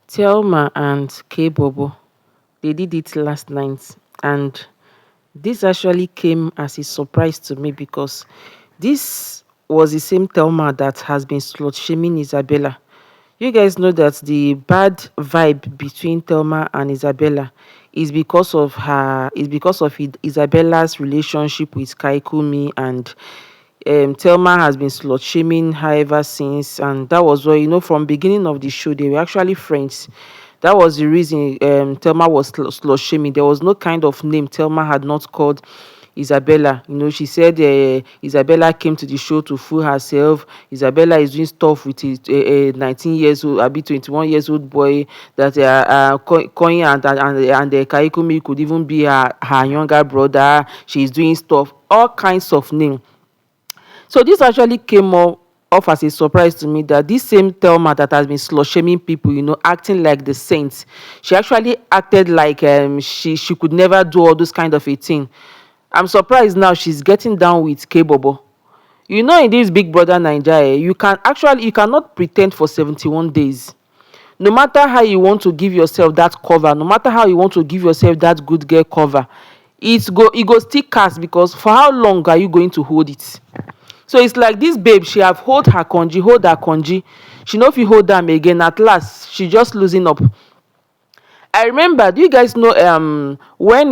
Thelma and Kaybobo, they did it last night, and this actually came as a surprise to me because this was the same Thelma that has been slut shaming Isabella. You guys know that the bad vibe between Thelma and Isabella is because of Isabella's relationship with Kaikumi, and Telma has been slut shaming her ever since, and that was why, from beginning of the show they were actually friends. That was the reason Telma was slut shaming. There was no kind of name Telma had not called Isabella. She said Isabella came to the show to fool herself. Isabella is doing stuff with a 19 years old, a 21 years old boy that Koyin and Kaikumi could even be her younger brother. She's doing stuff, all kinds of names. So this actually came off as a surprise to me, that this same Thelma that has been slut shaming people, acting like the saints, she actually acted like she could never do all those kind of a thing. I'm surprised now she's getting down with Kaybobo. In this Big Brother Naija, you cannot pretend for 71 days. No matter how you want to give yourself that cover, no matter how you want to give yourself that good girl cover, it go still cast, because for how long are you going to hold it? So it's like this babe, she have hold her congee, she no fit hold am again. At last she just losing up. I remember, do you guys know when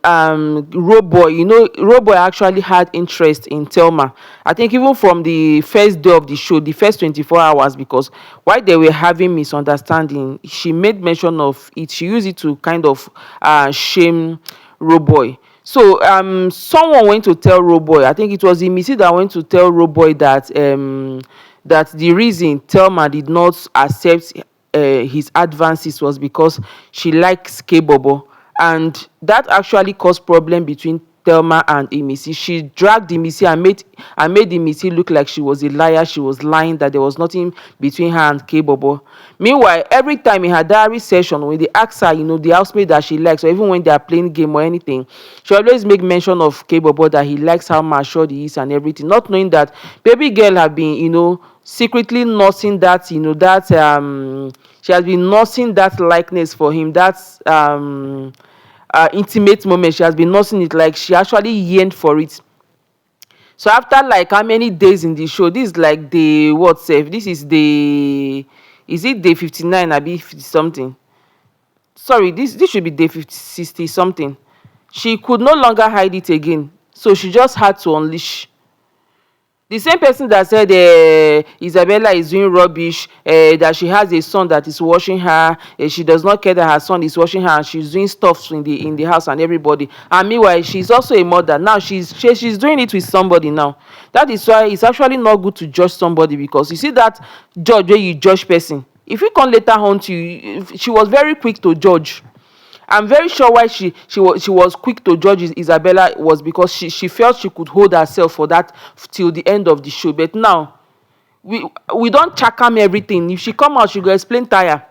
Roboy, Roboy actually had interest in Telma. I think even from the first day of the show, the first 24 hours, because while they were having misunderstanding, she made mention of it. She used it to kind of shame Roboy. So someone went to tell Roboy, I think it was Imisi that went to tell Roboy that the reason Telma did not accept his advances was because she likes Kaybobo, and that actually caused problem between Thelma and Imisi. She dragged Imisi and made Imisi look like she was a liar. She was lying, that there was nothing between her and Kaybobo. Meanwhile, every time in her diary session, when they ask her, the housemate that she likes, or even when they are playing game or anything, she always make mention of Kaybobo, that he likes how matured he is and everything, not knowing that baby girl have been, secretly nursing that, she has been nursing that likeness for him, that intimate moment. She has been nursing it, like she actually yearned for it. So after like how many days in the show, this is like the what sef, this is it day 59, abi 50 something? Sorry, this should be day 50, 60 something. She could no longer hide it again, so she just had to unleash. The same person that said Isabella is doing rubbish, that she has a son that is watching her, she does not care that her son is watching her, and she's doing stuff in the house and everybody. And meanwhile, she's also a mother. Now she's doing it with somebody now. That is why it's actually not good to judge somebody, because you see that judge where you judge person. If you come later on to you, she was very quick to judge. I'm very sure why she was quick to judge Isabella was because she felt she could hold herself for that till the end of the show. But now we don't check am everything. If she come out, she go explain tire.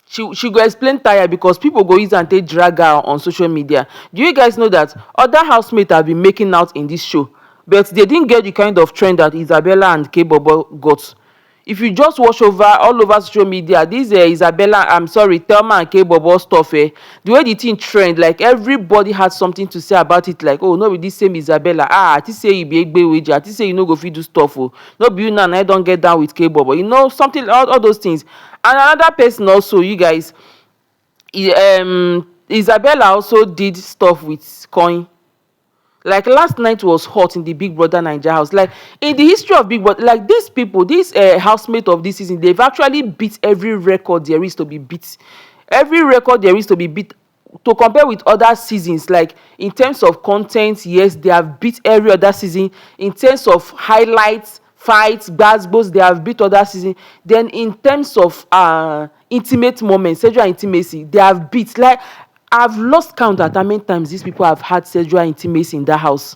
She go explain tire, because people go use and take drag her on social media. Do you guys know that other housemates have been making out in this show, but they didn't get the kind of trend that Isabella and Kaybobo got? If you just watch over all over social media, this Isabella, I'm sorry, Thelma and Kaybobo stuff, the way the thing trend, like everybody had something to say about it, like, oh, no be this same Isabella, I think say you be egbeweji, I think say you no go fit do stuff, oh, no be you now, I don't get down with Kaybobo, something, all those things. And another person also, you guys, Isabella also did stuff with Koyin. Like last night was hot in the Big Brother Naija house. Like in the history of Big Brother, like these people, these housemate of this season, they've actually beat every record there is to be beat. Every record there is to be beat. To compare with other seasons, like in terms of content, yes, they have beat every other season. In terms of highlights, fights, gbasgbos, they have beat other season. Then in terms of intimate moments, sexual intimacy, they have beat. Like I've lost count at how many times these people have had sexual intimacy in that house.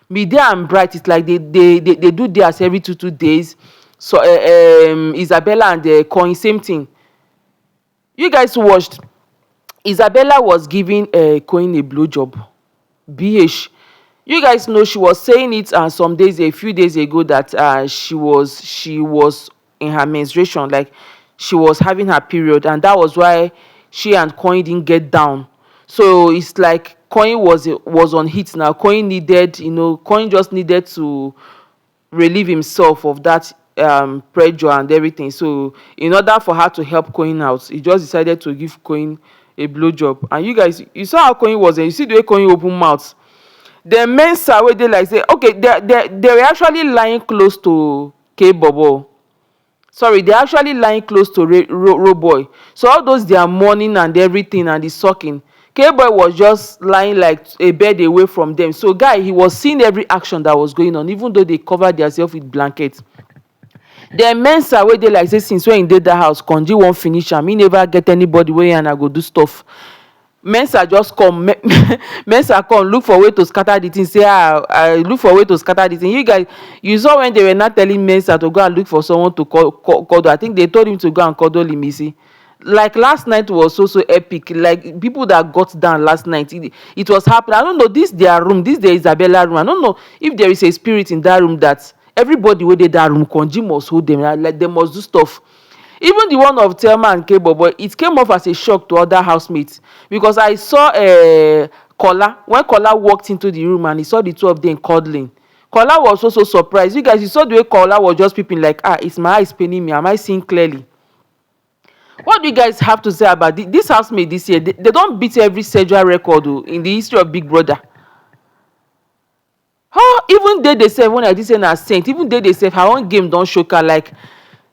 Media and Bright, it's like they do theirs every 2 days. So Isabella and Koyin, same thing. You guys watched. Isabella was giving Koyin a blowjob. BH. You guys know she was saying it a few days ago, that she was in her menstruation. Like she was having her period, and that was why she and Koyin didn't get down. So it's like Koyin was on hit now. Koyin needed, Koyin just needed to relieve himself of that pressure and everything. So in order for her to help Koyin out, he just decided to give Koyin a blowjob. And you guys, you saw how Koyin was, and you see the way Koyin open mouth. The Mensa wey dey like say, okay, they were actually lying close to Kaybobo. Sorry, they're actually lying close to Boy. So all those their mourning and everything and the sucking, Kayboy was just lying like a bed away from them. So guy, he was seeing every action that was going on, even though they covered themselves with blankets. The Mensa wey dey like say since when he dey that house, Konji wan finish am, he never get anybody wey and I go do stuff. Mensa just come. Mensa come look for way to scatter the thing. Say, I look for way to scatter the thing. You guys, you saw when they were not telling Mensa to go and look for someone to cuddle. I think they told him to go and cuddle him. You see, like last night was so epic. Like people that got down last night, it was happening. I don't know, this their room, this their Isabella room. I don't know if there is a spirit in that room that everybody wey dey that room, Konji must hold them. Like they must do stuff. Even the one of Thelma and Kaybobo, it came off as a shock to other housemates, because I saw Kola, when Kola walked into the room and he saw the two of them cuddling. Kola was also surprised. You guys, you saw the way Kola was just peeping like, is my eyes paining me? Am I seeing clearly? What do you guys have to say about this housemate this year? They don't beat every sexual record in the history of Big Brother. Even they say, when I did say na saint, even they say her own game don't show her. Like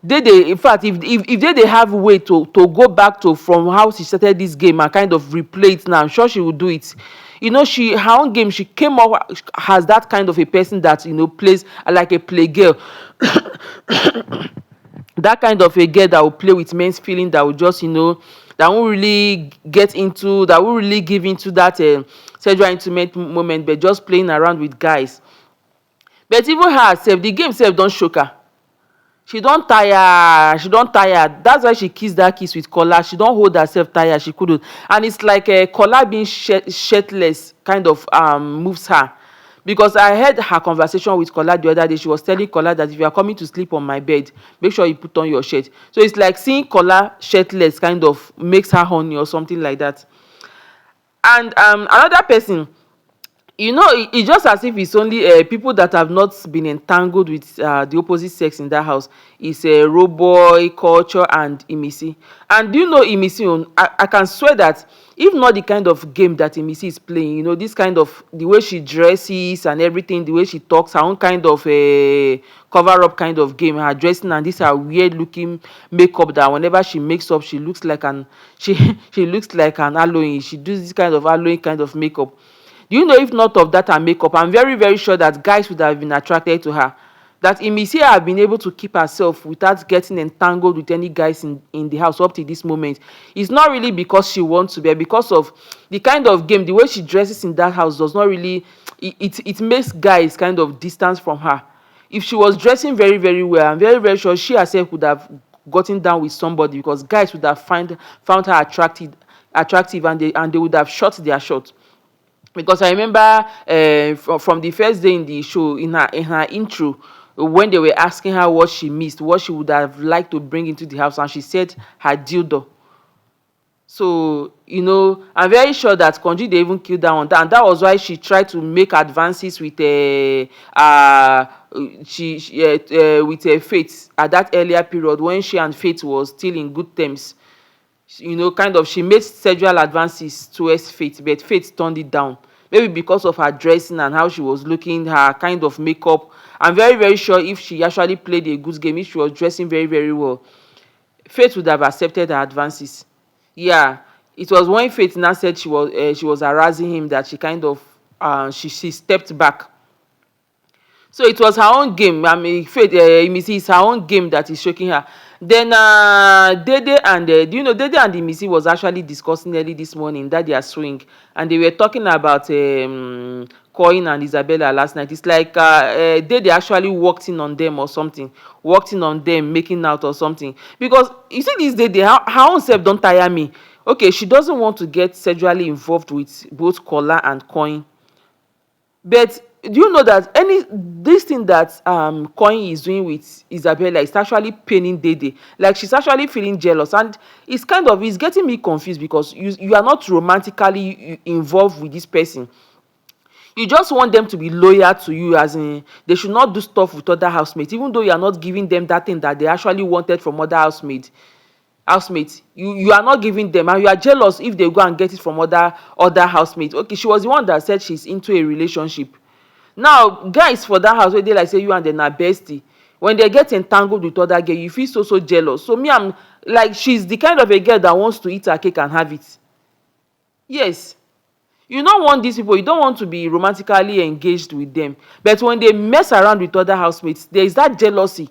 in fact, if they have a way to go back to from how she started this game and kind of replay it now, I'm sure she will do it. Her own game, she came up as that kind of a person that plays like a play girl. That kind of a girl that will play with men's feeling, that will just that won't really get into, that won't really give into that sexual intimate moment, but just playing around with guys. But even her herself, the game self don't shock her. She don't tire. That's why she kissed that kiss with Kola. She don't hold herself tired. She couldn't. And it's like Kola being shirtless kind of moves her. Because I heard her conversation with Kola the other day. She was telling Kola that if you are coming to sleep on my bed, make sure you put on your shirt. So it's like seeing Kola shirtless kind of makes her horny or something like that. And another person, it's just as if it's only people that have not been entangled with the opposite sex in that house. It's Roboy, Culture, and Imisi. And do you know Imisi? I can swear that if not the kind of game that Imisi is playing, this kind of, the way she dresses and everything, the way she talks, her own kind of a cover-up kind of game, her dressing and this her weird-looking makeup that whenever she makes up, she looks like she looks like an Halloween. She does this kind of Halloween kind of makeup. Do you know if not of that her makeup, I'm very, very sure that guys would have been attracted to her. That Imisi have been able to keep herself without getting entangled with any guys in the house up to this moment. It's not really because she wants to be, because of the kind of game, the way she dresses in that house does not really, it makes guys kind of distance from her. If she was dressing very, very well, I'm very, very sure she herself would have gotten down with somebody, because guys would have found her attractive, and they would have shot their shot. Because I remember from the first day in the show, in her intro, when they were asking her what she missed, what she would have liked to bring into the house, and she said her dildo. So I'm very sure that Konji, they even killed that one, and that was why she tried to make advances with with Faith at that earlier period when she and Faith was still in good terms. Kind of, she made sexual advances towards Faith, but Faith turned it down. Maybe because of her dressing and how she was looking, her kind of makeup. I'm very, very sure if she actually played a good game, if she was dressing very, very well, Faith would have accepted her advances. Yeah, it was when Faith now said she was harassing him that she kind of she stepped back. So it was her own game. I mean, Faith, Imisi, it's her own game that is shocking her. Then Dede and do you know Dede and Imisi was actually discussing early this morning that they are swing, and they were talking about Koyin and Isabella last night. It's like Dede actually walked in on them or something, walked in on them making out or something. Because you see this Dede, her own self don't tire me. Okay, she doesn't want to get sexually involved with both Kola and Koyin. But do you know that any this thing that Koyin is doing with Isabella is actually paining Dede? Like, she's actually feeling jealous, and it's getting me confused, because you are not romantically involved with this person. You just want them to be loyal to you, as in they should not do stuff with other housemates, even though you are not giving them that thing that they actually wanted from other housemates. You are not giving them, and you are jealous if they go and get it from other housemates. Okay, she was the one that said she's into a relationship. Now guys for that house wey dey like say you and dem na bestie, when they get entangled with other girl, you feel so jealous. So me, I'm like, she's the kind of a girl that wants to eat her cake and have it. Yes, you don't want these people, you don't want to be romantically engaged with them, but when they mess around with other housemates, there is that jealousy.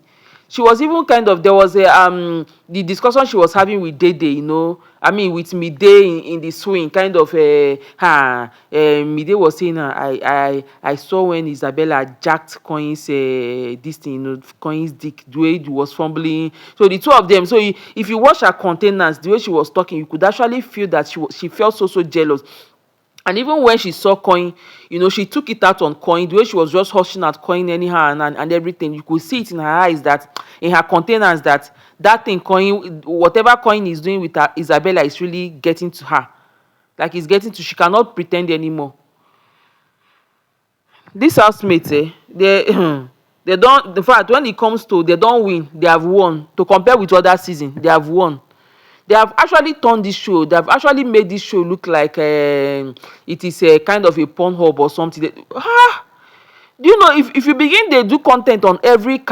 She was even kind of, there was a the discussion she was having with Dede, I mean with Mide in the swing, kind of Mide was saying, I saw when Isabella jacked Coin's this thing, Coin's dick, the way it was fumbling. So the two of them, so if you watch her containers, the way she was talking, you could actually feel that she felt so jealous. And even when she saw Koyin, she took it out on Koyin. The way she was just hushing at Koyin anyhow and everything, you could see it in her eyes, that in her containers, that thing Koyin, whatever Koyin is doing with her, Isabella, is really getting to her. Like, it's getting to, she cannot pretend anymore. These housemates, they they don't. In fact, when it comes to they don't win, they have won. To compare with other season, they have won. They have actually turned this show, they have actually made this show look like it is a kind of a porn hub or something. Do you know, if you begin they do content on every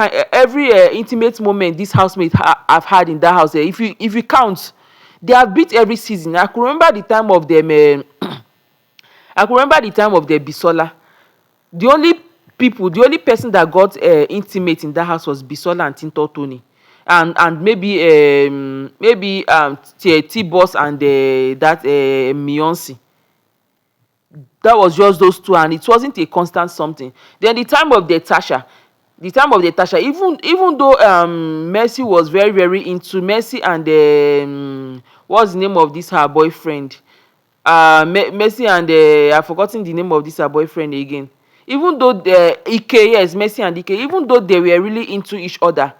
intimate moment this housemate have had in that house, if you count, they have beat every season. I could remember the time of them I could remember the time of the Bisola. The only person that got intimate in that house was Bisola and Tinto Tony, and maybe T-Boss and that Mionsi. That was just those two, and it wasn't a constant something. Then the time of the Tasha, even though Mercy was very into Mercy, and what's the name of this her boyfriend, Mercy and I've forgotten the name of this her boyfriend again. Even though Ike, yes, Mercy and Ike, even though they were really into each other,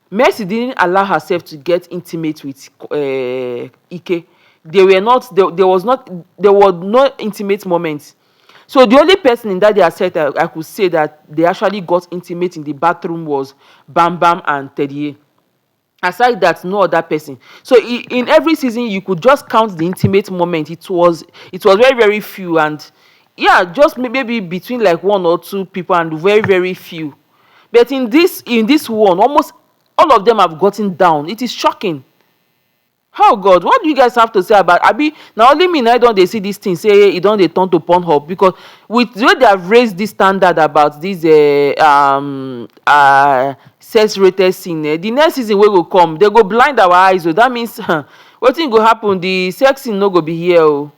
Mercy didn't allow herself to get intimate with Ike. There was no intimate moments. So the only person in that their set I could say that they actually got intimate in the bathroom was Bam Bam and Teddy. Aside that, no other person. So in every season you could just count the intimate moment. It was very few, and yeah, just maybe between like one or two people, and very few. But in this one, almost all of them have gotten down. It is shocking. Oh God, what do you guys have to say about abi? Na only me na don dey see this thing say e don dey turn to Pornhub, because with the way they have raised this standard about this sex rated scene, the next season wey go come, they go blind our eyes. That means wetin go happen, the sex scene no go be here o.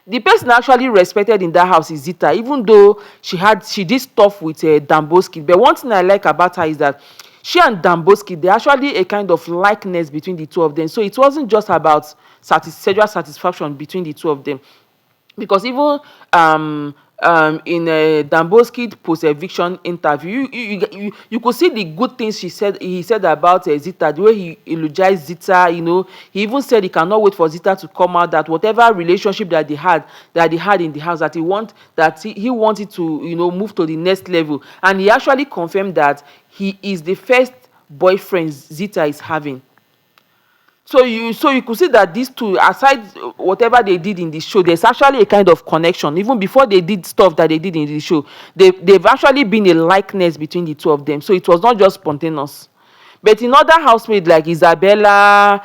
The person actually respected in that house is Zita, even though she did stuff with Damboski. But one thing I like about her is that she and Damboski, they actually a kind of likeness between the two of them. So it wasn't just about sexual satisfaction between the two of them, because even in a Damoski post-eviction interview, you could see the good things he said about Zita, the way he eulogized Zita. He even said he cannot wait for Zita to come out, that whatever relationship that they had in the house, that he wanted to move to the next level. And he actually confirmed that he is the first boyfriend Zita is having. So you could see that these two, aside whatever they did in the show, there's actually a kind of connection. Even before they did stuff that they did in the show, they've actually been a likeness between the two of them. So it was not just spontaneous. But in other housemates like Isabella,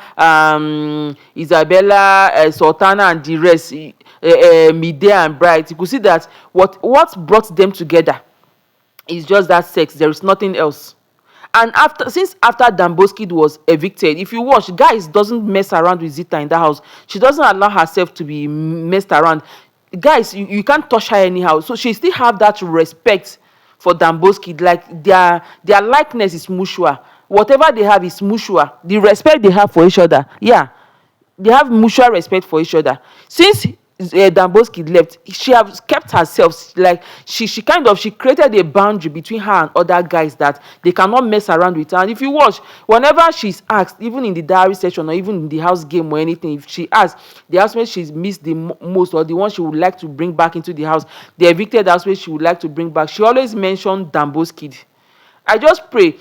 Sultana, and the rest, Mide and Bright, you could see that what brought them together is just that sex. There is nothing else. And since after Damboskid was evicted, if you watch, guys doesn't mess around with Zita in that house. She doesn't allow herself to be messed around. Guys, you can't touch her anyhow. So she still have that respect for Damboskid. Like their likeness is mutual. Whatever they have is mutual. The respect they have for each other, yeah, they have mutual respect for each other. Since Damboski left, she has kept herself, like she kind of, she created a boundary between her and other guys that they cannot mess around with her. And if you watch, whenever she's asked, even in the diary session or even in the house game or anything, if she asks the housemate she's missed the most, or the one she would like to bring back into the house, the evicted housemate she would like to bring back, she always mentioned Damboski. I just pray,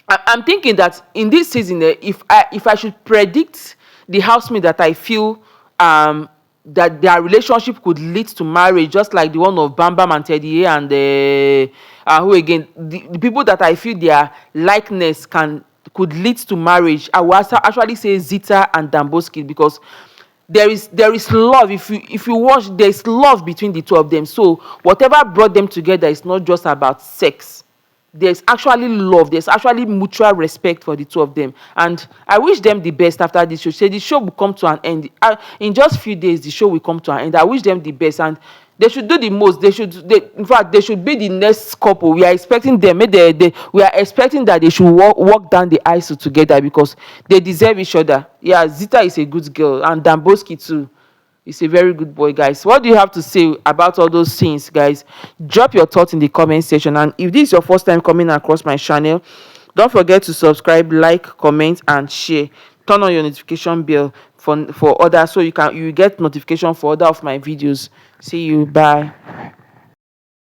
I'm thinking that in this season, if I should predict the housemate that I feel that their relationship could lead to marriage, just like the one of Bam Bam and Teddy A, and who again, the people that I feel their likeness could lead to marriage, I will actually say Zita and Danboskid, because there is love. If you watch, there's love between the two of them. So whatever brought them together is not just about sex. There's actually love, there's actually mutual respect for the two of them, and I wish them the best. After this show, say the show will come to an end in just few days. The show will come to an end. I wish them the best, and they should do the most. In fact, they should be the next couple. We are expecting them. We are expecting that they should walk down the aisle together, because they deserve each other. Yeah, Zita is a good girl, and Damboski too. He's a very good boy, guys. What do you have to say about all those things, guys? Drop your thoughts in the comment section. And if this is your first time coming across my channel, don't forget to subscribe, like, comment, and share. Turn on your notification bell for others, so you get notification for other of my videos. See you. Bye.